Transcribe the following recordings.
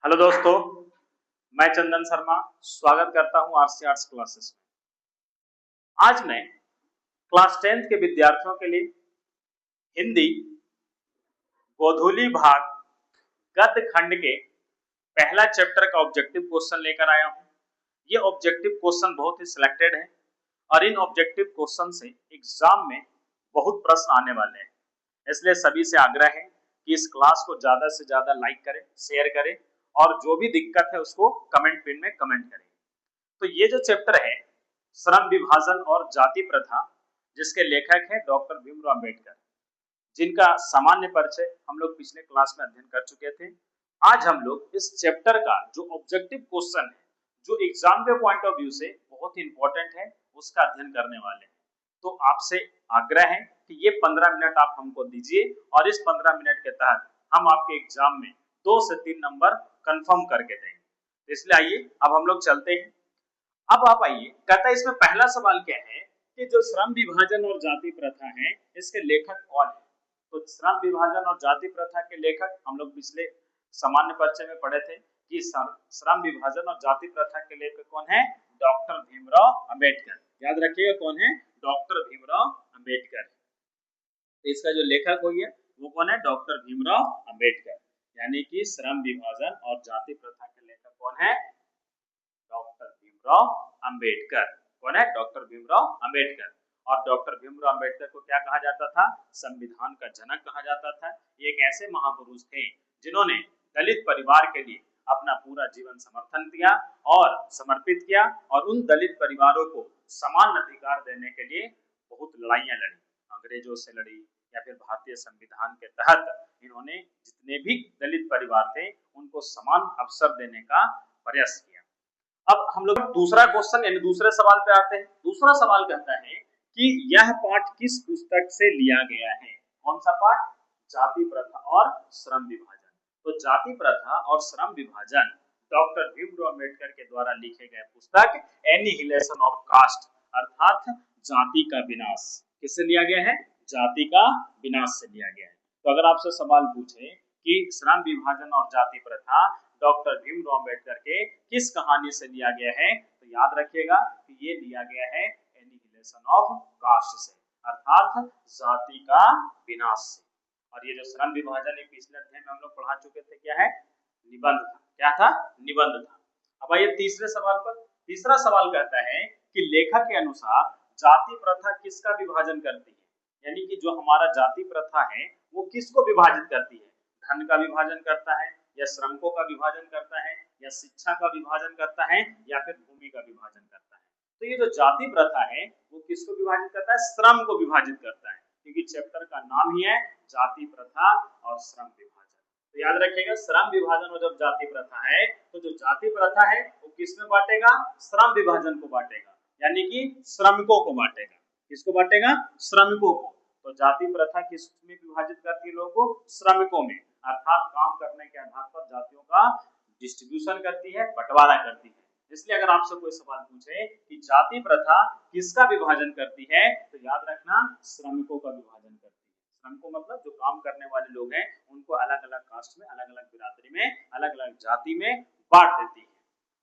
Hello दोस्तों, मैं चंदन शर्मा स्वागत करता हूं आरसी आर्ट्स क्लासेस में। आज मैं क्लास 10th के विद्यार्थियों के लिए हिंदी गोधूली भाग गद्य खंड के पहला चैप्टर का ऑब्जेक्टिव क्वेश्चन लेकर आया हूं। ये ऑब्जेक्टिव क्वेश्चन बहुत ही सिलेक्टेड है और इन ऑब्जेक्टिव क्वेश्चन से एग्जाम में बहुत प्रश्न आने वाले हैं। इसलिए सभी से आग्रह है कि इस क्लास को ज्यादा से ज्यादा लाइक करें, शेयर करें और जो भी दिक्कत है उसको कमेंट पिन में कमेंट करें। तो ये जो चैप्टर है श्रम विभाजन और जाति प्रथा, जिसके लेखक हैं डॉक्टर भीमराव अम्बेडकर, जिनका सामान्य परिचय हम लोग पिछले क्लास में अध्ययन कर चुके थे। आज हम लोग इस चैप्टर का जो ऑब्जेक्टिव क्वेश्चन है, जो एग्जाम के पॉइंट ऑफ व्यू से बहुत ही इंपॉर्टेंट है, उसका अध्ययन करने वाले हैं। तो आपसे आग्रह है कि ये 15 मिनट आप हमको दीजिए और इस 15 मिनट के तहत हम आपके एग्जाम में 2 से 3 नंबर कंफर्म करके देंगे। इसलिए आइए अब हम लोग चलते हैं। अब आप आइए, कहता है इसमें पहला सवाल क्या है कि जो श्रम विभाजन और जाति प्रथा है, इसके लेखक कौन है। तो श्रम विभाजन और जाति प्रथा के लेखक हम लोग पिछले सामान्य परिचय में पढ़े थे कि श्रम विभाजन और जाति प्रथा के लेखक कौन है, डॉक्टर भीमराव अम्बेडकर। याद रखिएगा कौन है, डॉक्टर भीमराव अम्बेडकर। तो इसका जो लेखक हुई है वो कौन है, डॉक्टर भीमराव अम्बेडकर। यानी कि श्रम विभाजन और जाति प्रथा के लेखक कौन है, डॉक्टर भीमराव अम्बेडकर। कौन है, डॉक्टर भीमराव अम्बेडकर। और डॉक्टर भीमराव अम्बेडकर को क्या कहा जाता था, संविधान का जनक कहा जाता था। ये एक ऐसे महापुरुष थे जिन्होंने दलित परिवार के लिए अपना पूरा जीवन समर्थन किया और समर्पित किया और उन दलित परिवारों को समान अधिकार देने के लिए बहुत लड़ाइयां लड़ी, अंग्रेजों से लड़ी या फिर भारतीय संविधान के तहत इन्होंने जितने भी दलित परिवार थे उनको समान अवसर देने का प्रयास किया। अब हम लोग दूसरा क्वेश्चन यानी दूसरे सवाल पे आते हैं। दूसरा सवाल कहता है कि यह पाठ किस पुस्तक से लिया गया है। कौन सा पाठ, जाति प्रथा और श्रम विभाजन। तो जाति प्रथा और श्रम विभाजन डॉक्टर भीमराव अम्बेडकर के द्वारा लिखे गए पुस्तक एनिहिलेशन ऑफ कास्ट अर्थात जाति का विनाश, किससे लिया गया है, जाति का विनाश से लिया गया है। तो अगर आपसे सवाल पूछे कि श्रम विभाजन और जाति प्रथा डॉक्टर भीमराव अम्बेडकर के किस कहानी से लिया गया है, तो याद रखिएगा कि ये लिया गया है एनिहिलेशन ऑफ कास्ट से अर्थात जाति का विनाश से। और ये जो श्रम विभाजन है पिछले अध्याय में हम लोग पढ़ा चुके थे, क्या है, निबंध था। क्या था, निबंध था। अब आइए तीसरे सवाल पर। तीसरा सवाल कहता है कि लेखक के अनुसार जाति प्रथा किसका विभाजन करती है। यानी कि जो हमारा जाति प्रथा है वो किसको विभाजित करती है, धन का विभाजन करता है या श्रमिकों का विभाजन करता है या शिक्षा का विभाजन करता है या फिर भूमि का विभाजन करता है। तो ये जो जाति प्रथा है वो किसको विभाजित करता है, श्रम को विभाजित करता है, क्योंकि चैप्टर का नाम ही है जाति प्रथा और श्रम विभाजन। तो याद रखिएगा श्रम विभाजन और जब जाति प्रथा है तो जो जाति प्रथा है वो किसमें बांटेगा, श्रम विभाजन को बांटेगा, यानी कि श्रमिकों को बांटेगा। किसको बांटेगा, श्रमिकों को। तो जाति प्रथा किसमें विभाजित करती है लोगों को, श्रमिकों में, अर्थात काम करने के आधार पर जातियों का डिस्ट्रीब्यूशन करती है, बंटवारा करती है। इसलिए अगर आपसे कोई सवाल पूछे कि जाति प्रथा किसका विभाजन करती है, तो याद रखना श्रमिकों का विभाजन करती है। श्रमिकों मतलब जो काम करने वाले लोग हैं उनको अलग अलग कास्ट में, अलग अलग बिरादरी में, अलग अलग जाति में बांट देती है।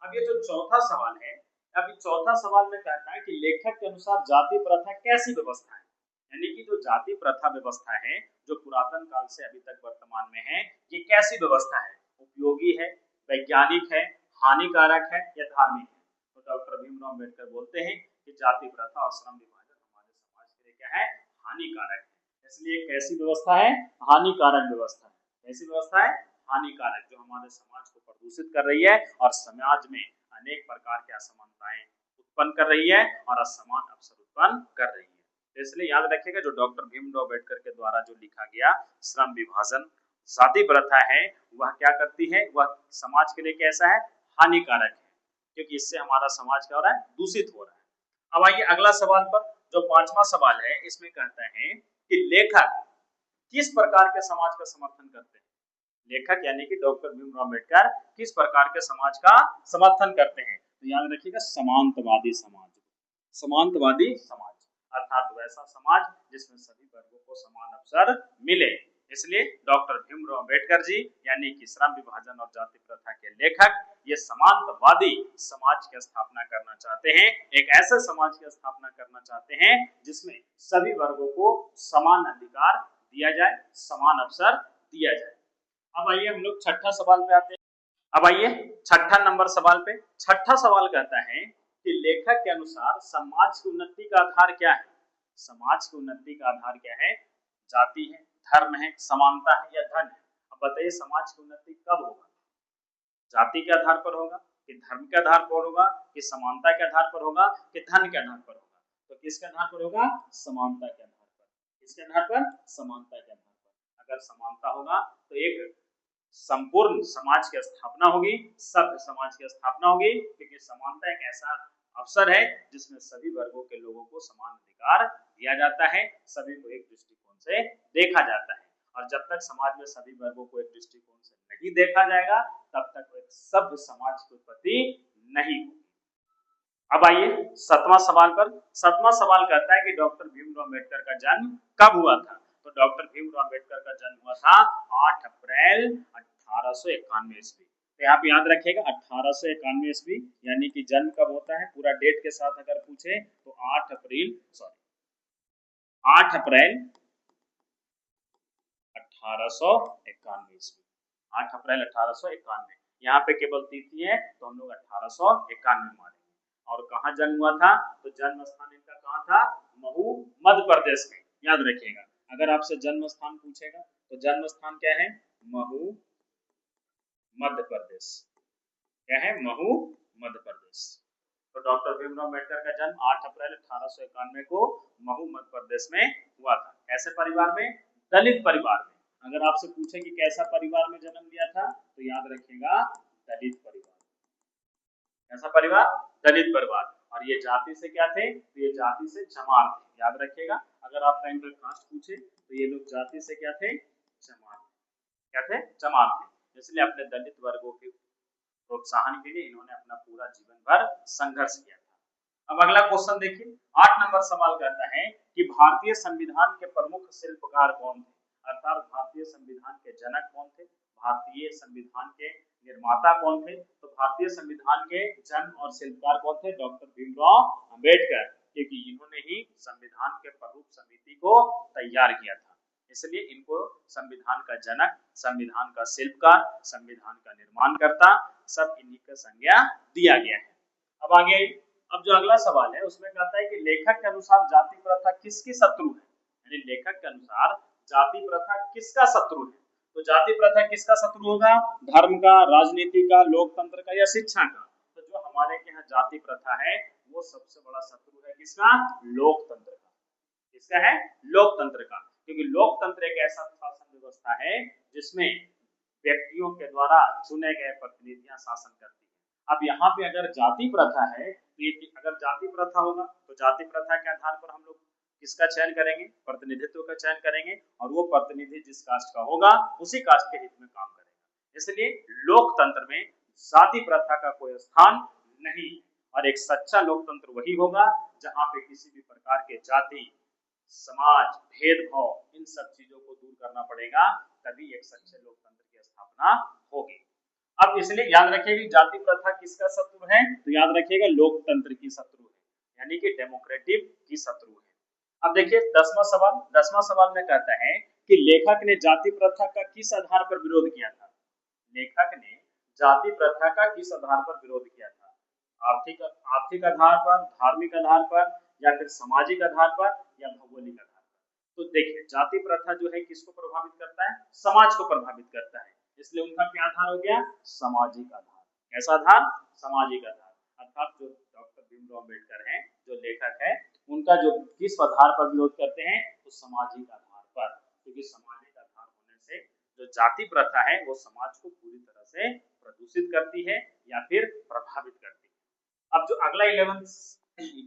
अब ये जो चौथा सवाल है, अभी चौथा सवाल में कहता है कि लेखक के अनुसार जाति प्रथा कैसी व्यवस्था है। यानी कि जो जाति प्रथा व्यवस्था है जो पुरातन काल से अभी तक वर्तमान में है, ये कैसी व्यवस्था है, उपयोगी है, वैज्ञानिक है, हानिकारक है या धार्मिक है। तो डॉक्टर भीमराव अम्बेडकर बोलते हैं कि जाति प्रथा और श्रम विभाजन हमारे समाज के लिए क्या है, हानिकारक है। इसलिए कैसी व्यवस्था है, हानिकारक व्यवस्था है। कैसी व्यवस्था है, हानिकारक, जो हमारे समाज को प्रदूषित कर रही है और समाज में अनेक प्रकार की असमानताएं उत्पन्न कर रही है और असमान अवसर उत्पन्न कर रही है। इसलिए याद रखिएगा जो डॉक्टर भीमराव अम्बेडकर के द्वारा जो लिखा गया श्रम विभाजन जाति प्रथा है वह क्या करती है, वह समाज के लिए कैसा है, हानिकारक है, क्योंकि इससे हमारा समाज क्या हो रहा है, दूषित हो रहा है। अब आइए अगला सवाल पर, जो पांचवा सवाल है, इसमें कहता है कि लेखक किस प्रकार के समाज का समर्थन करते हैं। लेखक यानी कि डॉक्टर भीमराव अम्बेडकर किस प्रकार के समाज का समर्थन करते हैं। तो याद रखिएगा समांतवादी समाज, समांतवादी समाज अर्थात वैसा समाज जिसमें सभी वर्गों को समान अवसर मिले। इसलिए डॉक्टर भीमराव अम्बेडकर जी यानी कि श्रम विभाजन और जाति प्रथा के लेखक ये समानतावादी समाज की स्थापना करना चाहते हैं। एक ऐसे समाज की स्थापना करना चाहते हैं जिसमें सभी वर्गों को समान अधिकार दिया जाए, समान अवसर दिया जाए। अब आइए हम लोग छठा सवाल पे आते हैं। अब आइए छठा नंबर सवाल पे। छठा सवाल कहता है कि लेखक के अनुसार समाज की उन्नति का आधार क्या है? समाज की उन्नति का आधार क्या है? जाति है, धर्म है, समानता है या धन है? अब बताइए समाज की उन्नति कब होगा? जाति के आधार पर होगा कि धर्म के आधार पर होगा कि समानता के आधार पर होगा कि धन के आधार पर होगा? तो किसके आधार पर होगा? समानता के आधार पर। किसके आधार पर? समानता के आधार पर। अगर समानता होगा तो एक संपूर्ण समाज की स्थापना होगी, सभ्य समाज की स्थापना होगी, क्योंकि समानता एक ऐसा अवसर है जिसमें सभी वर्गों के लोगों को समान अधिकार दिया जाता है, सभी को एक दृष्टिकोण से देखा जाता है। और जब तक समाज में सभी वर्गों को एक दृष्टिकोण से नहीं देखा जाएगा तब तक एक सभ्य समाज की उत्पत्ति नहीं होगी। अब आइए सातवां सवाल पर। सातवां सवाल कहता है कि डॉक्टर भीमराव अम्बेडकर का जन्म कब हुआ था? तो डॉक्टर भीमराव अम्बेडकर का जन्म हुआ था 8 अप्रैल 1891 ईस्वी। तो यहाँ पे याद रखिएगा 1891 ईस्वी, यानी कि जन्म कब होता है पूरा डेट के साथ अगर पूछे तो 8 अप्रैल 1891 ईस्वी। 8 अप्रैल 1891। यहाँ पे केवल तिथि है तो हम लोग 1891 मानेंगे। और कहाँ जन्म हुआ था? तो जन्म स्थान इनका कहाँ था? महू, मध्य प्रदेश में। याद रखिएगा अगर आपसे जन्म स्थान पूछेगा तो जन्म स्थान क्या है? महू, मध्य प्रदेश। क्या है? महू, मध्य प्रदेश। तो डॉक्टर भीमराव अम्बेडकर का जन्म 8 अप्रैल 1891 को महू, मध्य प्रदेश में हुआ था। कैसे परिवार में? दलित परिवार में। अगर आपसे पूछे कि कैसा परिवार में जन्म लिया था तो याद रखिएगा दलित परिवार। कैसा परिवार? दलित परिवार। और ये जाति से क्या थे? तो ये जाति से चमार थे। याद रखिएगा अगर आपका इंटर कास्ट पूछे तो ये लोग जाति से क्या थे? चमार। क्या थे? चमार थे। इसलिए अपने दलित वर्गों के प्रोत्साहन के लिए इन्होंने अपना पूरा जीवन भर संघर्ष किया था। अब अगला क्वेश्चन देखिए। 8 नंबर सवाल कहता है कि भारतीय संविधान के प्रमुख शिल्पकार कौन थे? अर्थात भारतीय संविधान के जनक कौन थे? भारतीय संविधान के निर्माता कौन थे? तो भारतीय संविधान के जन्म और शिल्पकार कौन थे? डॉक्टर भीमराव अम्बेडकर, क्योंकि इन्होंने ही संविधान के प्रारूप समिति को तैयार किया था। इसलिए इनको संविधान का जनक, संविधान का शिल्पकार, संविधान का निर्माणकर्ता सब इन्हीं का संज्ञा दिया गया है। अब आगे अब जो अगला सवाल है उसमें कहता है कि लेखक के अनुसार जाति प्रथा किसकी शत्रु है? यानी लेखक के अनुसार जाति प्रथा किसका शत्रु है? तो जाति प्रथा किसका शत्रु होगा? धर्म का, राजनीति का, लोकतंत्र का या शिक्षा का? तो जो हमारे यहाँ जाति प्रथा है वो सबसे बड़ा शत्रु है किसका? लोकतंत्र का। किसका है? लोकतंत्र का। क्योंकि लोकतंत्र एक ऐसा शासन व्यवस्था है जिसमें व्यक्तियों के द्वारा चुने गए प्रतिनिधियां शासन करती है। अब यहाँ पे अगर जाति प्रथा है तो अगर जाति प्रथा होगा तो जाति प्रथा के आधार पर हम लोग किसका चयन करेंगे? प्रतिनिधित्व का चयन करेंगे और वो प्रतिनिधि जिस कास्ट का होगा उसी कास्ट के हित में काम करेगा। इसलिए लोकतंत्र में जाति प्रथा का कोई स्थान नहीं। और एक सच्चा लोकतंत्र वही होगा जहां पे किसी भी प्रकार के जाति, समाज, भेदभाव इन सब चीजों को दूर करना पड़ेगा, तभी एक सच्चे लोकतंत्र की स्थापना होगी। अब इसलिए याद रखिएगा जाति प्रथा किसका शत्रु है? तो याद रखिएगा लोकतंत्र की शत्रु है, यानी कि डेमोक्रेटिक की शत्रु है। अब देखिए 10वां सवाल। 10वां सवाल में कहता है कि लेखक ने जाति प्रथा का किस आधार पर विरोध किया था? लेखक ने जाति प्रथा का किस आधार पर विरोध किया था? आर्थिक आधार पर, धार्मिक आधार पर या फिर सामाजिक आधार पर या भौगोलिक आधार पर? तो देखिए जाति प्रथा जो है किसको प्रभावित करता है? समाज को प्रभावित करता है। इसलिए उनका क्या आधार हो गया? सामाजिक आधार। कैसा आधार? सामाजिक आधार। अर्थात जो डॉक्टर भीमराव अम्बेडकर हैं, जो लेखक है, उनका जो किस आधार पर विरोध करते हैं? तो सामाजिक आधार पर। क्योंकि सामाजिक आधार होने से जो जाति प्रथा है वो समाज को पूरी तरह से प्रदूषित करती है या फिर प्रभावित करती है। अब जो अगला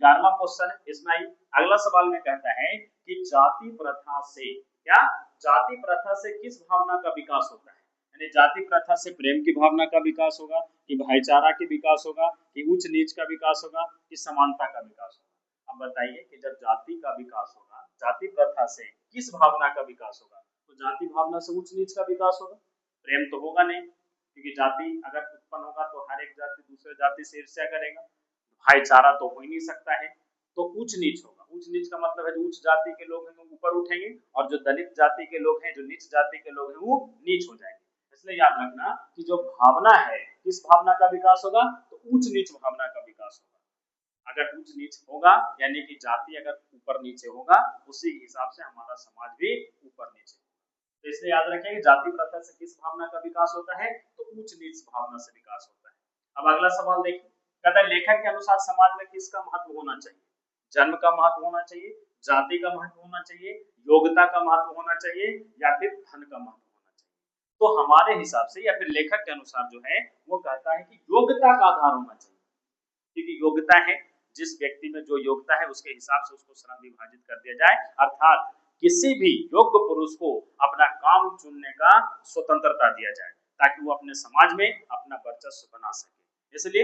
11वां क्वेश्चन है इसमें अगला सवाल में कहता है कि जाति प्रथा से क्या? जाति प्रथा से किस भावना का विकास होता है? यानी जाति प्रथा से प्रेम की भावना का विकास होगा कि भाईचारा की विकास होगा कि उच्च नीच का विकास होगा कि समानता का विकास होगा? अब बताइए कि जब जाति का विकास होगा, जाति प्रथा से किस भावना का विकास होगा? तो जाति भावना से उच्च नीच का विकास होगा, प्रेम तो होगा नहीं, क्योंकि जाति अगर उत्पन्न होगा तो हर एक जाति दूसरे जाति से ईर्ष्या करेगा, भाईचारा तो हो ही नहीं सकता है, तो ऊंच नीच होगा। ऊंच नीच का मतलब है जो उच्च जाति के लोग हैं वो ऊपर उठेंगे और जो दलित जाति के लोग हैं, जो नीच जाति के लोग हैं वो नीच हो जाएंगे। इसलिए याद रखना कि जो भावना है, किस भावना का विकास होगा, तो ऊंच नीच भावना का विकास होगा। अगर ऊंच नीच होगा यानी कि जाति अगर ऊपर नीचे होगा, उसी के हिसाब से हमारा समाज भी ऊपर नीचे। तो इसलिए याद रखें कि जाति प्रथा से किस भावना का विकास होता है, तो ऊंच नीच भावना से विकास होता है। अब अगला सवाल देखिए, कहता है लेखक के अनुसार समाज में किसका महत्व होना चाहिए? जन्म का महत्व होना चाहिए, जाति का महत्व होना चाहिए, योग्यता का महत्व होना चाहिए, या फिर धन का महत्व होना चाहिए? तो हमारे हिसाब से या फिर लेखक के अनुसार जो है वो कहता है कि योग्यता का आधार होना चाहिए, क्योंकि योग्यता है, जिस व्यक्ति में जो योग्यता है उसके हिसाब से उसको श्रम विभाजित कर दिया जाए, अर्थात किसी भी योग्य पुरुष को अपना काम चुनने का स्वतंत्रता दिया जाए ताकि वो अपने समाज में अपना वर्चस्व बना सके। इसलिए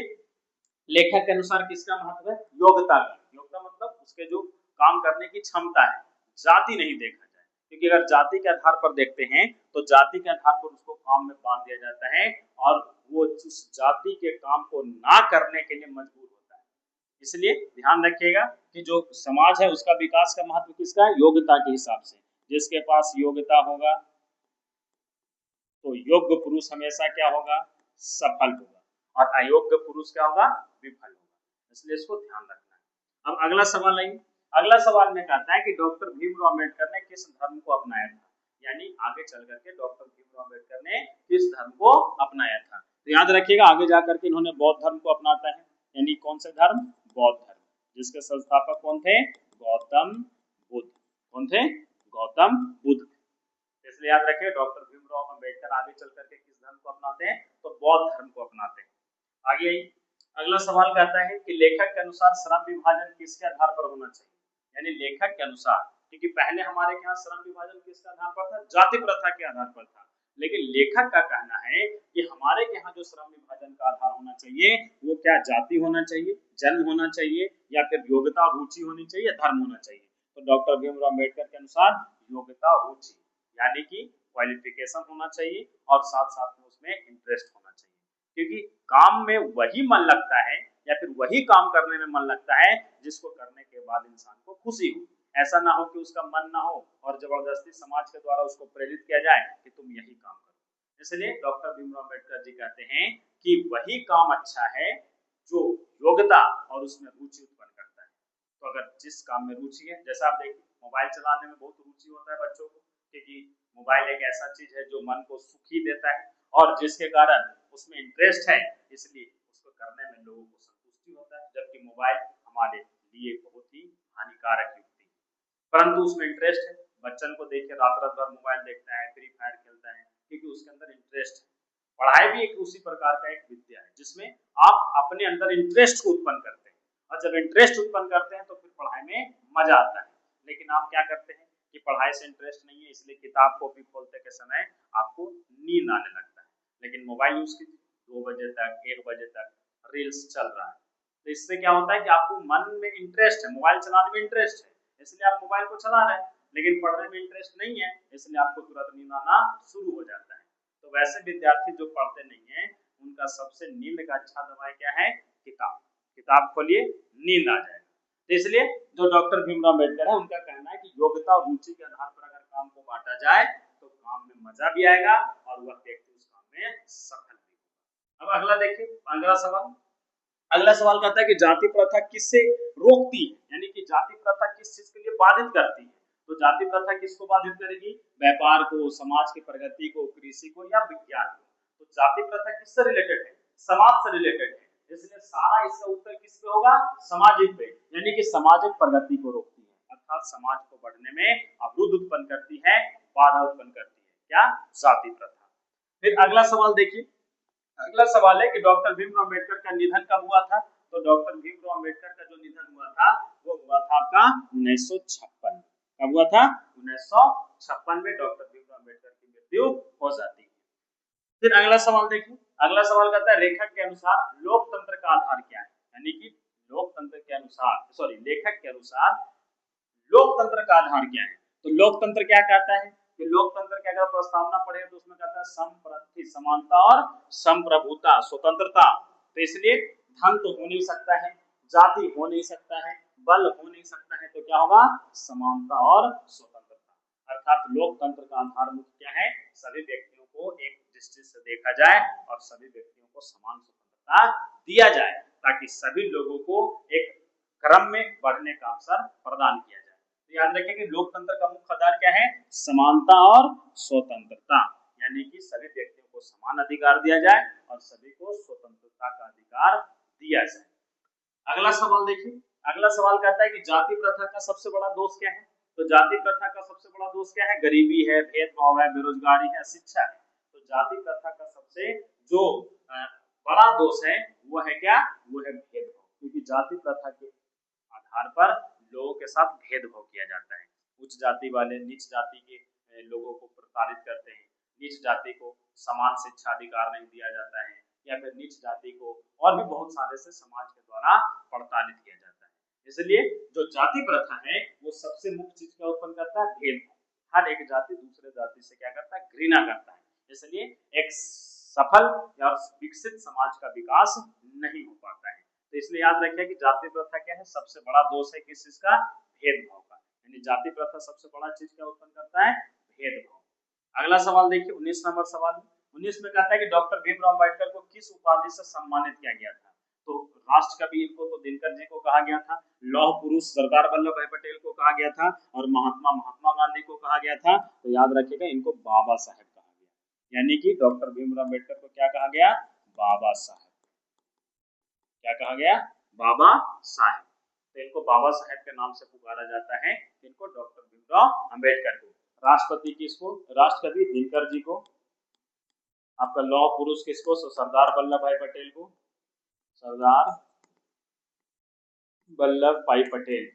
लेखक के अनुसार किसका महत्व है? योग्यता का। योग्यता मतलब उसके जो काम करने की क्षमता है, जाति नहीं देखा जाए, क्योंकि अगर जाति के आधार पर देखते हैं तो जाति के आधार पर उसको काम में बांध दिया जाता है और वो उस जाति के काम को ना करने के लिए मजबूर होता है। इसलिए ध्यान रखिएगा कि जो समाज है उसका विकास का महत्व किसका है? योग्यता के हिसाब से। जिसके पास योग्यता होगा तो योग्य पुरुष हमेशा क्या होगा? सफल होगा, और अयोग्य पुरुष क्या होगा? विफल होगा। इसलिए इसको ध्यान रखना है। अब अगला सवाल आइए। अगला सवाल में कहता है कि डॉक्टर भीमराव अम्बेडकर ने किस धर्म को अपनाया था? यानी आगे चल करके डॉक्टर भीमराव अम्बेडकर ने किस धर्म को अपनाया था? तो याद रखिएगा आगे जाकर के इन्होंने बौद्ध धर्म को अपनाता है। यानी कौन से धर्म? बौद्ध धर्म, जिसके संस्थापक कौन थे? गौतम बुद्ध। कौन थे? गौतम बुद्ध। इसलिए याद रखिए डॉक्टर भीमराव अम्बेडकर आगे चल करके किस धर्म को अपनाते हैं? तो बौद्ध धर्म को अपनाते हैं। आगे अगला सवाल कहता है कि लेखक के अनुसार श्रम विभाजन किसके आधार पर होना चाहिए? यानी लेखक के अनुसार, क्योंकि पहले हमारे यहाँ श्रम विभाजन किसके आधार पर था? जाति प्रथा के आधार पर था। लेकिन लेखक का कहना है कि हमारे यहाँ जो श्रम विभाजन का आधार होना चाहिए वो क्या? जाति होना चाहिए, जन्म होना चाहिए, या फिर योग्यता और रुचि होनी चाहिए, धर्म होना चाहिए। तो डॉक्टर भीमराव अम्बेडकर के अनुसार योग्यता और रुचि, यानी कि क्वालिफिकेशन होना चाहिए और साथ साथ में उसमें इंटरेस्ट होना चाहिए, क्योंकि काम में वही मन लगता है या फिर वही काम करने में मन लगता है जिसको करने के बाद इंसान को खुशी हो। ऐसा ना हो कि उसका मन ना हो और जबरदस्ती समाज के द्वारा उसको प्रेरित किया जाए कि तुम यही काम करो। इसलिए डॉक्टर भीमराव अम्बेडकर जी कहते हैं कि वही काम अच्छा है जो योग्यता और उसमें रुचि उत्पन्न करता है। तो अगर जिस काम में रुचि है, जैसा आप देखिए मोबाइल चलाने में बहुत रुचि होता है बच्चों को, क्योंकि मोबाइल एक ऐसा चीज है जो मन को सुखी देता है और जिसके कारण उसमें इंटरेस्ट है, इसलिए उसको करने में लोगों को संतुष्टि होता है। जबकि मोबाइल हमारे लिए बहुत ही हानिकारक युक्ति है, परंतु उसमें इंटरेस्ट है। बच्चन को देखिए रात रात भर मोबाइल देखता है, फ्री फायर खेलता है, क्योंकि उसके अंदर इंटरेस्ट है। पढ़ाई भी एक उसी प्रकार का एक विद्या है जिसमें आप अपने अंदर इंटरेस्ट को उत्पन्न करते हैं, और जब इंटरेस्ट उत्पन्न करते हैं तो फिर पढ़ाई में मजा आता है। लेकिन आप क्या करते हैं कि पढ़ाई से इंटरेस्ट नहीं है, इसलिए किताब कॉपी खोलते के समय आपको नींद आने लगता है, लेकिन मोबाइल यूज कीजिए 2 बजे तक 1 बजे तक रील्स चल रहा है, तो इससे क्या होता है कि आपको मन में इंटरेस्ट है, मोबाइल चलाने में इंटरेस्ट है, इसलिए आप मोबाइल को चला रहे हैं, लेकिन पढ़ने में इंटरेस्ट नहीं है, इसलिए आपको तुरंत नींद आना शुरू हो जाता है। तो वैसे विद्यार्थी जो पढ़ते नहीं है उनका सबसे नींद का अच्छा दवाई क्या है? किताब। किताब खोलिए, नींद आ जाएगा। तो इसलिए जो डॉक्टर भीमराव अम्बेडकर है उनका कहना है कि योग्यता और रुचि के आधार पर अगर काम को बांटा जाए तो काम में मजा भी आएगा और वह व्यक्ति उस काम में सफल भी होगा। अब अगला देखिए, अगला सवाल। अगला सवाल कहता है कि जाति प्रथा किससे रोकती है? यानी कि जाति प्रथा किस चीज के लिए बाधित करती है? तो जाति प्रथा किसको बाधित करेगी? व्यापार को, समाज की प्रगति को, कृषि को या विज्ञान को। तो जाति प्रथा किससे रिलेटेड है? समाज से रिलेटेड है, इसलिए सारा इसका उत्तर किस पे होगा? सामाजिक पे, यानी कि सामाजिक प्रगति को रोकती है, अर्थात समाज को बढ़ने में अवरुद्ध उत्पन्न करती है, बाधा उत्पन्न करती है। क्या? जाति प्रथा। फिर अगला सवाल देखिए, अगला सवाल है कि डॉक्टर भीमराव अम्बेडकर का निधन कब हुआ था? तो डॉक्टर भीमराव अम्बेडकर का जो निधन हुआ था वो हुआ था आपका 1956। कब हुआ था? 1956 में डॉक्टर भीमराव अम्बेडकर की मृत्यु हो जाती है। फिर अगला सवाल देखिए, अगला सवाल कहता है लेखक के अनुसार लोकतंत्र का आधार क्या है? यानी कि लोकतंत्र के अनुसार लेखक के अनुसार लोकतंत्र का आधार क्या है? तो लोकतंत्र क्या कहता है? कि लोकतंत्र की अगर प्रस्तावना पढ़े तो उसमें कहता है संप्रति, समानता और संप्रभुता, स्वतंत्रता। तो इसलिए धन तो हो नहीं सकता है, जाति हो नहीं सकता है, बल हो नहीं सकता है, तो क्या होगा? समानता और स्वतंत्रता। अर्थात लोकतंत्र का आधार मुख्य क्या है? सभी व्यक्तियों को एक दृष्टि से देखा जाए और सभी व्यक्तियों को समान स्वतंत्रता दिया जाए, ताकि सभी लोगों को एक क्रम में बढ़ने का अवसर प्रदान किया जाए। तो याद रखें कि लोकतंत्र का मुख्य आधार क्या है? समानता और स्वतंत्रता, यानी कि सभी व्यक्तियों को समान अधिकार दिया जाए और सभी को स्वतंत्रता का अधिकार दिया जाए। अगला सवाल देखिए, अगला सवाल कहता है कि जाति प्रथा का सबसे बड़ा दोष क्या है? तो जाति प्रथा का सबसे बड़ा दोष क्या है? गरीबी है, भेदभाव है, बेरोजगारी है, शिक्षा है। तो जाति प्रथा का सबसे जो बड़ा दोष है वो है क्या? वो है भेदभाव, क्योंकि जाति प्रथा के आधार पर लोगों के साथ भेदभाव किया जाता है। उच्च जाति वाले नीच जाति के लोगों को प्रताड़ित करते हैं, नीच जाति को समान शिक्षा अधिकार नहीं दिया जाता है, या फिर नीच जाति को और भी बहुत सारे से समाज के द्वारा प्रताड़ित किया जाता है। इसलिए जो जाति प्रथा है वो सबसे मुख्य चीज क्या उत्पन्न करता है? भेदभाव। हर एक जाति दूसरे जाति से क्या करता है? घृणा करता है। इसलिए एक सफल या विकसित समाज का विकास नहीं हो पाता है। तो इसलिए याद रखिए कि जाति प्रथा क्या है? सबसे बड़ा दोष है किस चीज का? भेदभाव का। यानी जाति प्रथा सबसे बड़ा चीज क्या उत्पन्न करता है? भेदभाव। अगला सवाल देखिए, 19 नंबर सवाल। 19 में कहता है कि डॉक्टर भीमराव अंबेडकर को किस उपाधि से सम्मानित किया गया था? तो राष्ट्र कवि इनको तो दिनकर जी को कहा गया था, लौह पुरुष सरदार वल्लभ भाई पटेल को कहा गया था, और महात्मा गांधी को कहा गया था। तो याद रखिएगा इनको बाबा साहेब कहा गया। यानी कि डॉक्टर भीमराव अंबेडकर को क्या कहा गया? बाबा साहेब। क्या कहा गया? बाबा साहेब। तो इनको बाबा साहेब के नाम से पुकारा जाता है, इनको डॉक्टर भीमराव अंबेडकर को। राष्ट्रपति किसको? राष्ट्रकवि दिनकर जी को। आपका लौह पुरुष किसको? सरदार वल्लभ भाई पटेल को, सरदार वल्लभ भाई पटेल,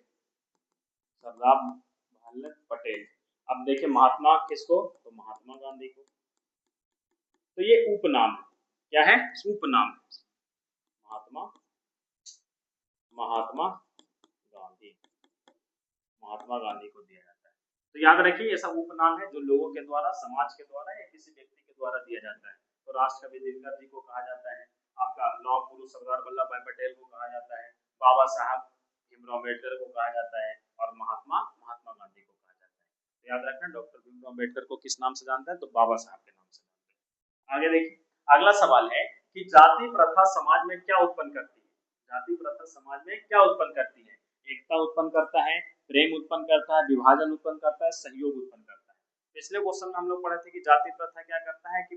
सरदार वल्लभ पटेल। अब देखिए महात्मा किसको? तो महात्मा गांधी को। तो ये उपनाम क्या है? उपनाम महात्मा गांधी, महात्मा गांधी को दिया जाता है। तो याद रखिए ये सब उपनाम है जो लोगों के द्वारा, समाज के द्वारा या किसी व्यक्ति के द्वारा दिया जाता है। तो राष्ट्रकवि दिनकर जी को कहा जाता है, आपका लौह पुरुष सरदार वल्लभ भाई पटेल को कहा जाता है, बाबा साहब भीमराव अम्बेडकर को कहा जाता है, और महात्मा गांधी को कहा जाता है। तो याद रखना डॉक्टर भीमराव अम्बेडकर को किस नाम से जानते हैं? तो बाबा साहब के नाम से जानते हैं। आगे देखिए, अगला सवाल है कि जाति प्रथा समाज में क्या उत्पन्न करती है? जाति प्रथा समाज में क्या उत्पन्न करती है? एकता उत्पन्न करता है, प्रेम उत्पन्न करता है, विभाजन उत्पन्न करता है, सहयोग उत्पन्न करता है। पिछले क्वेश्चन में हम लोग पढ़े थे कि जाति प्रथा क्या करता है कि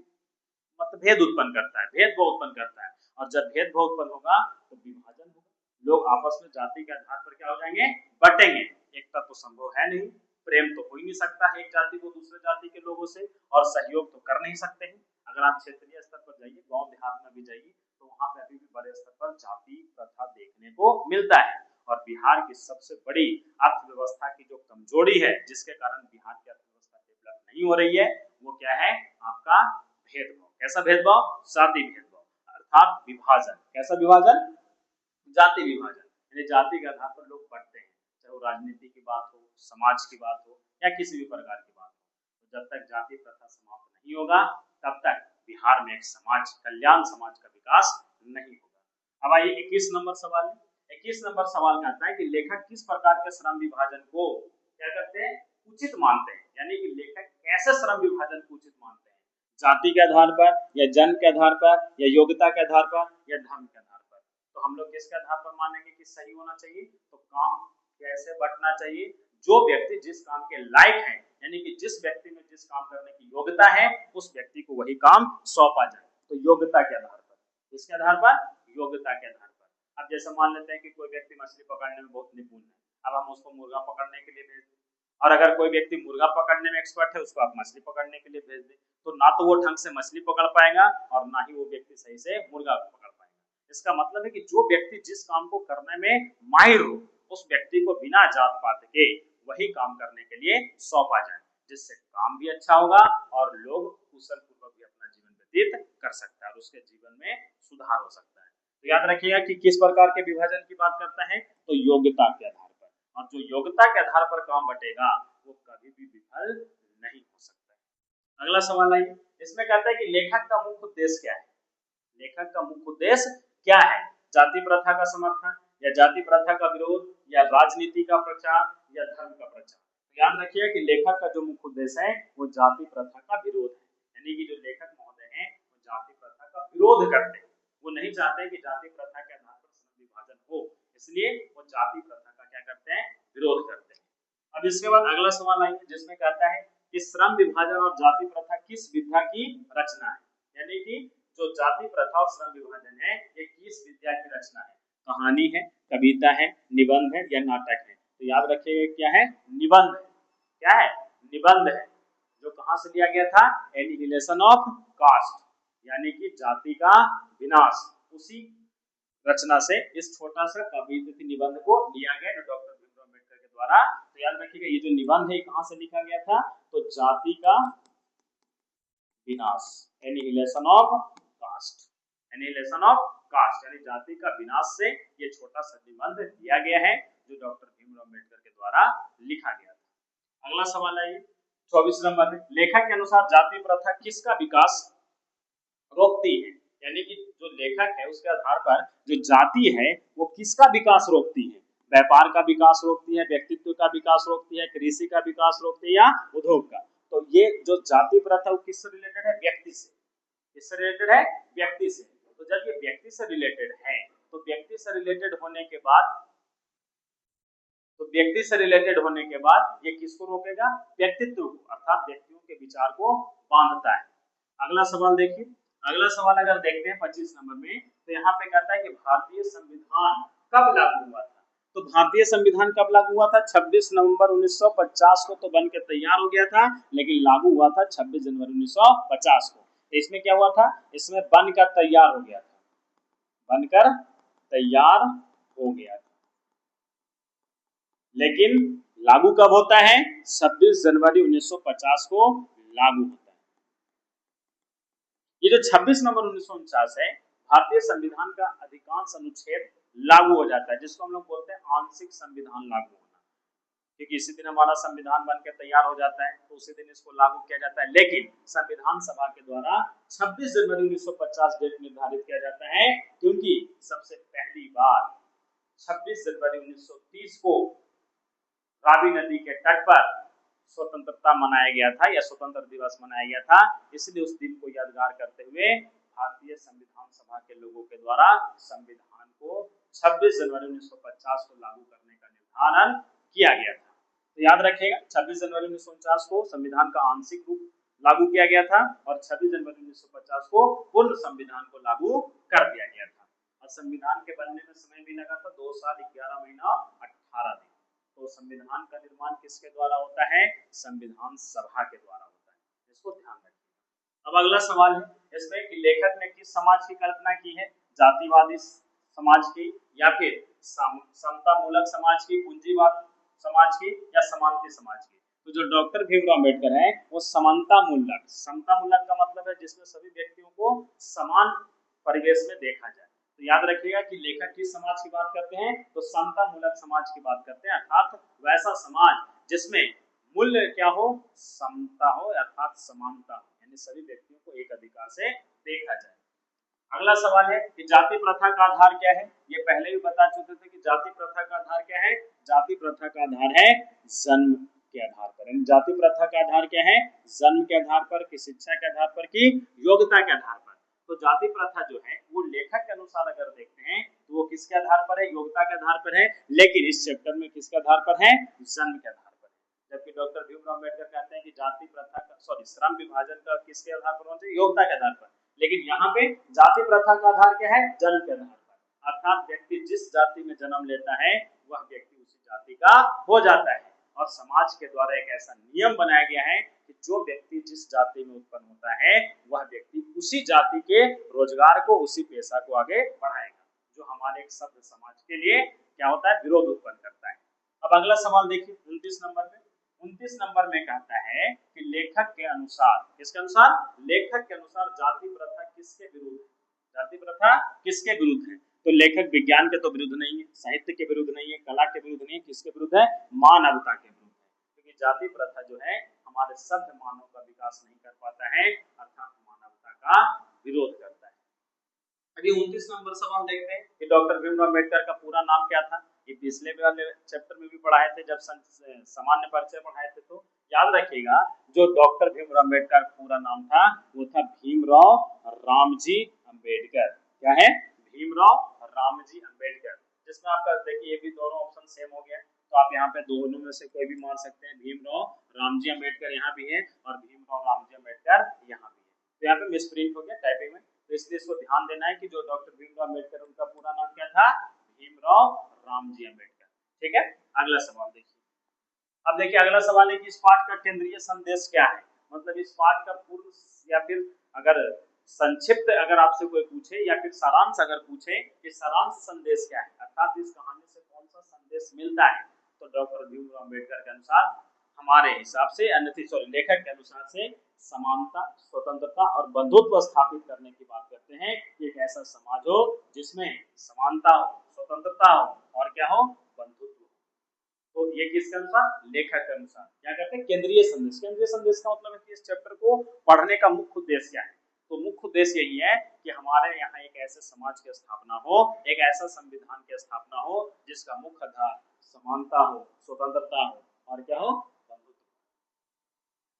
मतभेद उत्पन्न करता है, भेदभाव उत्पन्न करता है, और जब भेदभाव उत्पन्न होगा तो विभाजन होगा, लोग आपस में जाति के आधार पर क्या हो जाएंगे? बटेंगे। एकता तो संभव है नहीं, प्रेम तो हो ही नहीं सकता है एक जाति को दूसरे जाति के लोगों से, और सहयोग तो कर नहीं सकते हैं। अगर आप क्षेत्रीय स्तर पर जाइए, गांव देहात में भी जाइए, तो वहां पे अभी भी बड़े स्तर पर जाति प्रथा देखने को मिलता है। और बिहार की सबसे बड़ी अर्थव्यवस्था की जो कमजोरी है, जिसके कारण बिहार की अर्थव्यवस्था डेवलप नहीं हो रही है, वो क्या है? आपका भेदभाव। कैसा भेदभाव? जाति भेदभाव, अर्थात विभाजन। कैसा विभाजन? जाति विभाजन। यानी जाति के आधार पर लोग बढ़ते हैं, चाहे वो राजनीति की बात हो, समाज की बात हो, या किसी भी प्रकार की बात हो। तो जब तक जाति प्रथा समाप्त नहीं होगा तब तक बिहार में एक समाज कल्याण समाज का विकास नहीं होगा। अब आइए 21 नंबर सवाल। 21 नंबर सवाल कहता है कि लेखक किस प्रकार के श्रम विभाजन को क्या करते हैं? उचित मानते हैं। यानी कि लेखक कैसे श्रम विभाजन को उचित मानते हैं? जाति के आधार पर, या जन्म के आधार पर, या योग्यता के आधार पर, या धर्म के आधार पर? तो हम लोग किसके आधार पर मानेंगे कि सही होना चाहिए? तो काम कैसे बंटना चाहिए? जो व्यक्ति जिस काम के लायक है, यानी कि जिस व्यक्ति में जिस काम करने की योग्यता है, उस व्यक्ति को वही काम सौंपा जाए। तो योग्यता के आधार पर, किसके आधार पर? योग्यता के आधार पर। अब जैसे मान लेते हैं कि कोई व्यक्ति मछली पकड़ने में बहुत निपुण है, अब हम उसको मुर्गा पकड़ने के लिए भेज दें, और अगर कोई व्यक्ति मुर्गा पकड़ने में एक्सपर्ट है, उसको आप मछली पकड़ने के लिए भेज दें, तो ना तो वो ढंग से मछली पकड़ पाएगा और ना ही वो व्यक्ति सही से मुर्गा पकड़ पाएगा। इसका मतलब है कि जो व्यक्ति जिस काम को करने में माहिर हो, उस व्यक्ति को बिना जात पात के वही काम करने के लिए सौंपा जाए, जिससे काम भी अच्छा होगा और लोग कुशल पूर्वक भी अपना जीवन व्यतीत कर सकता है और उसके जीवन में सुधार हो सकता है। तो याद रखिएगा कि किस प्रकार के विभाजन की बात करता है? तो योग्यता के आधार पर, और जो योग्यता के आधार पर काम बटेगा वो कभी भी विफल नहीं हो सकता। अगला सवाल आइए, इसमें कहता है कि लेखक का मुख्य उद्देश्य क्या है। लेखक का मुख्य उद्देश्य क्या है? जाति प्रथा का समर्थन, या जाति प्रथा का विरोध, या राजनीति का प्रचार, या धर्म का प्रचार। तो याद रखिए कि लेखक का जो मुख्य उद्देश्य है वो जाति प्रथा का विरोध है, यानी कि जो लेखक महोदय हैं वो जाति प्रथा का विरोध करते हैं। वो नहीं चाहते कि जाति प्रथा के आधार पर श्रम विभाजन हो, इसलिए वो जाति प्रथा का क्या करते हैं, विरोध करते हैं। अब इसके बाद अगला सवाल आएगा जिसमें कहता है कि श्रम विभाजन और जाति प्रथा किस विधा की रचना है, यानी कि जो जाति प्रथा और श्रम विभाजन है ये किस विद्या की रचना है। कहानी है, कविता है, निबंध है, या नाटक है। तो याद रखिएगा क्या है, निबंध है। क्या है, निबंध है, जो कहां से लिया गया था, एनिहिलेशन ऑफ कास्ट, यानी कि जाति का विनाश, उसी रचना से इस छोटा सा कविता निबंध को लिया गया जो डॉक्टर भीमराव अम्बेडकर के द्वारा। तो याद रखिएगा ये जो निबंध है कहां से लिखा गया था, तो जाति का विनाश, annihilation of caste, annihilation of caste यानी जाति का विनाश से ये छोटा सा निबंध दिया गया है जो डॉक्टर भीमराव अम्बेडकर के द्वारा लिखा गया था। अगला सवाल है 24 नंबर में, लेखक के अनुसार जाति प्रथा किसका विकास रोकती है, यानी कि जो लेखक है उसके आधार पर जो जाति है वो किसका विकास रोकती है। व्यापार का विकास रोकती है, व्यक्तित्व का विकास रोकती है, कृषि का विकास रोकती है, या उद्योग का। तो ये जो जाति प्रथा वो किससे रिलेटेड है, व्यक्ति से। किससे रिलेटेड है, व्यक्ति से। तो जब ये व्यक्ति से रिलेटेड है तो व्यक्ति से रिलेटेड होने के बाद ये किसको रोकेगा, व्यक्तित्व को, अर्थात व्यक्तियों के विचार को बांधता है। अगला सवाल देखिए, अगला सवाल अगर देखते हैं 25 नंबर में, तो यहाँ पे कहता है कि भारतीय संविधान कब लागू हुआ था। तो भारतीय संविधान कब लागू हुआ था, 26 नवंबर 1950 को तो बनकर तैयार हो गया था, लेकिन लागू हुआ था 26 जनवरी 1950 को। तो इसमें क्या हुआ था, इसमें बनकर तैयार हो गया था, बनकर तैयार हो गया था, लेकिन लागू कब होता है, 26 जनवरी 1950 को लागू होता है। ये जो 26 नवंबर 1949 है, भारतीय संविधान का अधिकांश अनुच्छेद लागू हो जाता है, जिसको हम लोग बोलते हैं आंशिक संविधान लागू होना, क्योंकि इसी दिन हमारा संविधान बनकर तैयार हो जाता है, तो उसी दिन इसको लागू किया जाता है। लेकिन संविधान सभा के द्वारा 26 जनवरी 1950 डेट निर्धारित किया जाता है, क्योंकि सबसे पहली बार 26 जनवरी 1930 को रावी नदी के तट पर स्वतंत्रता मनाया गया था, या स्वतंत्र दिवस मनाया गया था। इसलिए उस दिन को यादगार करते हुए भारतीय संविधान सभा के लोगों के द्वारा संविधान को 26 जनवरी 1950 को लागू करने का निर्धारण किया गया था। तो याद रखिएगा 26 जनवरी 1949 को संविधान का आंशिक रूप लागू किया गया था, और 26 जनवरी 1950 को पूर्ण संविधान को लागू कर दिया गया था। और संविधान के बनने में समय भी लगा था 2 साल 11 महीना 18 दिन। तो संविधान का निर्माण किसके द्वारा होता है, संविधान सभा के द्वारा होता है, इसको ध्यान रखिए। अब अगला सवाल है इसमें कि लेखक ने किस समाज की कल्पना की है, जातिवादी समाज की, या फिर समतामूलक समाज की, पूंजीवाद समाज की, या समानता समाज की। तो जो डॉक्टर भीमराव अम्बेडकर है वो समतामूलक, समतामूलक का मतलब है जिसमें सभी व्यक्तियों को समान परिवेश में देखा जाए। तो याद रखिएगा कि लेखक किस समाज की बात करते हैं, तो समतामूलक समाज की बात करते हैं, अर्थात वैसा समाज जिसमें मूल्य क्या हो, समता हो, अर्थात समानता हो, यानी सभी व्यक्तियों को एक अधिकार से देखा जाए। अगला सवाल है कि जाति प्रथा का आधार क्या है। ये पहले भी बता चुके थे कि जाति प्रथा का आधार क्या है, जाति प्रथा का आधार है जन्म के आधार पर। जाति प्रथा का आधार क्या है, जन्म के आधार पर, की शिक्षा के आधार पर, की योग्यता के आधार पर। तो जाति प्रथा जो है वो लेखक के अनुसार अगर देखते हैं तो वो किसके आधार पर है, योग्यता के आधार पर है, लेकिन इस चैप्टर में किसके आधार पर है, जन्म के आधार पर। जबकि डॉक्टर भीमराव अम्बेडकर कहते हैं कि जाति प्रथा का श्रम विभाजन का किसके आधार पर होना चाहिए, योग्यता के आधार पर। लेकिन यहाँ पे जाति प्रथा का आधार क्या है, जन्म के आधार पर, अर्थात व्यक्ति जिस जाति में जन्म लेता है वह व्यक्ति उसी जाति का हो जाता है। और समाज के द्वारा एक ऐसा नियम बनाया गया है कि जो व्यक्ति जिस जाति में उत्पन्न होता है वह व्यक्ति उसी जाति के रोजगार को, उसी पेशा को आगे बढ़ाएगा, जो हमारे एक सभ्य समाज के लिए क्या होता है, विरोध उत्पन्न करता है। अब अगला सवाल देखिए 29 नंबर में। 29 नंबर में कहता है कि लेखक के अनुसार, किसके अनुसार, लेखक के अनुसार जाति प्रथा किसके विरुद्ध है, जाति प्रथा किसके विरुद्ध है। तो लेखक विज्ञान के तो विरुद्ध नहीं है, साहित्य के विरुद्ध नहीं है, कला के विरुद्ध नहीं है, किसके विरुद्ध है, मानवता के विरुद्ध है। क्योंकि जाति प्रथा जो है हमारे सभ्य मानव का विकास नहीं कर पाता है, अर्थात मानवता का विरोध करता है। अभी 29 नंबर सवाल देखते हैं कि डॉक्टर भीमराव अम्बेडकर का पूरा नाम क्या था। ये पिछले वाले चैप्टर में भी पढ़ाए थे जब सामान्य परिचय पढ़ाए थे। तो याद रखिएगा जो डॉक्टर भीमराव अम्बेडकर पूरा नाम था वो था भीमराव रामजी अम्बेडकर। क्या है? भीमराव रामजी अम्बेडकर। जिसमें आपका देखिए ये भी दोनों ऑप्शन सेम हो गया, तो आप यहाँ पे दोनों में से कोई भी मान सकते हैं। भीमराव रामजी अम्बेडकर यहाँ भी है और भीमराव रामजी अम्बेडकर यहाँ भी है। तो यहाँ पे मिसप्रिंट हो गया टाइपिंग में, तो इसलिए इसको ध्यान देना है कि जो डॉक्टर भीमराव अम्बेडकर उनका पूरा नाम क्या था? भीमराव रामजी अम्बेडकर। ठीक है, अगला सवाल देखिए। अब देखिए अगला सवाल है कि इस पाठ का केंद्रीय संदेश क्या है। मतलब इस पाठ का पूर्ण या फिर अगर संक्षिप्त अगर आपसे कोई पूछे या फिर सारांश अगर पूछे कि सारांश संदेश क्या है, अर्थात इस कहानी से कौन सा संदेश मिलता है, तो डॉक्टर भीमराव अम्बेडकर के अनुसार, हमारे हिसाब से लेखक के अनुसार से समानता, स्वतंत्रता और बंधुत्व स्थापित करने की बात करते हैं। एक ऐसा समाज हो जिसमें समानता हो, स्वतंत्रता हो और क्या हो? बंधुत्व। तो ये किसके अनुसार? लेखक के अनुसार। क्या कहते हैं? केंद्रीय संदेश। केंद्रीय संदेश का मतलब है कि इस चैप्टर को पढ़ने का मुख्य उद्देश्य क्या है। तो मुख्य उद्देश्य यही है कि हमारे यहाँ एक ऐसे समाज की स्थापना हो, एक ऐसा संविधान की स्थापना हो जिसका मुख्य आधार समानता हो, स्वतंत्रता हो और क्या हो? बंधुत्व।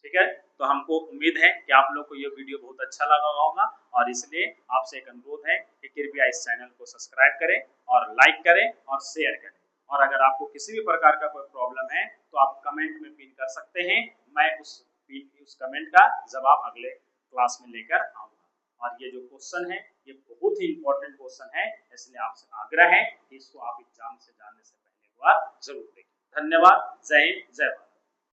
ठीक है, तो हमको उम्मीद है कि आप लोग को ये वीडियो बहुत अच्छा लगा होगा और इसलिए आपसे एक अनुरोध है कि कृपया इस चैनल को सब्सक्राइब करें और लाइक करें और शेयर करें। और अगर आपको किसी भी प्रकार का कोई प्रॉब्लम है तो आप कमेंट में पिन कर सकते हैं। मैं उस कमेंट का जवाब अगले क्लास में लेकर आऊंगा। और ये जो क्वेश्चन है ये बहुत ही इंपॉर्टेंट क्वेश्चन है, इसलिए आपसे आग्रह है कि इसको आप एग्जाम से जाने से पहले एक बार जरूर देखें। धन्यवाद। जय हिंद, जय भारत।